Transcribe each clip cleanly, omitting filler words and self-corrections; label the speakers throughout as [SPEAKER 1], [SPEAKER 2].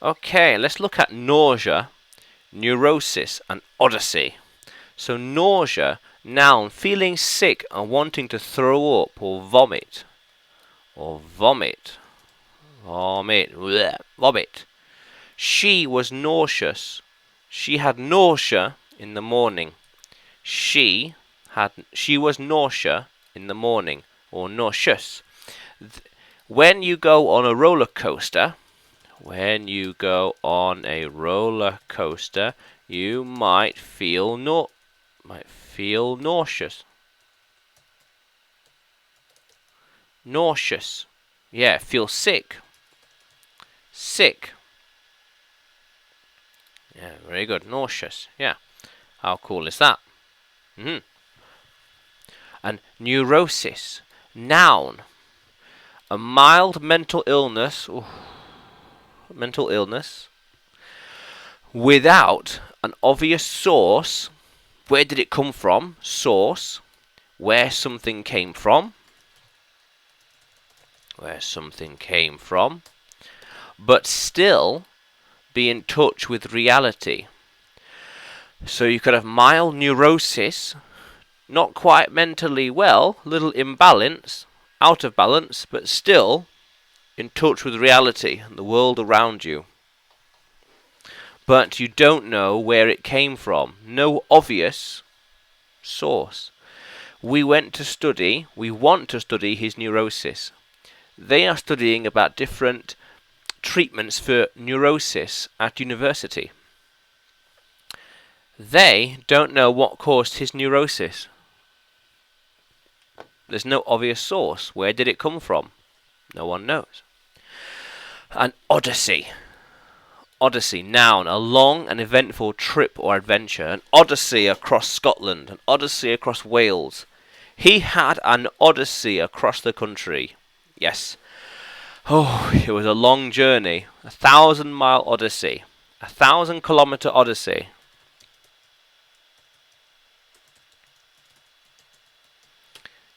[SPEAKER 1] Okay, let's look at nausea, neurosis, and Odyssey. So nausea, noun, feeling sick and wanting to throw up or vomit. Or vomit. Vomit. Blech. Vomit. She was nauseous. She had nausea in the morning. She was nausea in the morning, or nauseous. When you go on a roller coaster, you might feel nauseous. Nauseous. Yeah, feel sick. Sick. Yeah, very good. Nauseous. Yeah. How cool is that? And neurosis. Noun. A mild mental illness. Mental illness. Without an obvious source. Where did it come from? Source. Where something came from. Where something came from. But still be in touch with reality. So you could have mild neurosis, not quite mentally well, little imbalance, out of balance, but still in touch with reality and the world around you. But you don't know where it came from. No obvious source. We want to study his neurosis. They are studying about different treatments for neurosis at university. They don't know what caused his neurosis. There's no obvious source. Where did it come from? No one knows. An Odyssey. Odyssey, noun, a long and eventful trip or adventure. An odyssey across Scotland. An odyssey across Wales. He had an odyssey across the country. Yes. Oh, it was a long journey. 1,000-mile odyssey. 1,000-kilometer odyssey.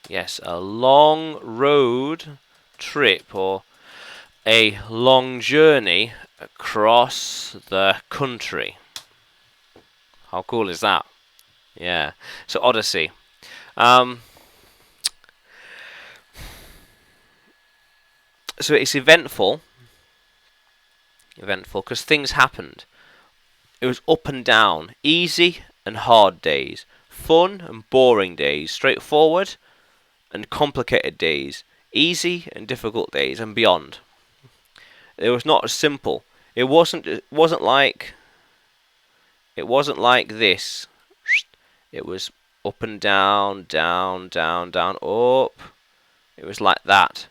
[SPEAKER 1] Yes, a long road trip or a long journey across the country. How cool is that? Yeah. So Odyssey. So it's eventful. Eventful because things happened. It was up and down, easy and hard days, fun and boring days, straightforward and complicated days, easy and difficult days, and beyond. It was not as simple. It wasn't like this. It was up and down, down, down, down, up. It was like that.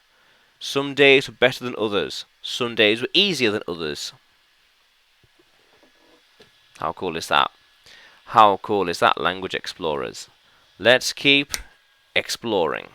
[SPEAKER 1] Some days were better than others. Some days were easier than others. How cool is that? How cool is that, language explorers? Let's keep exploring.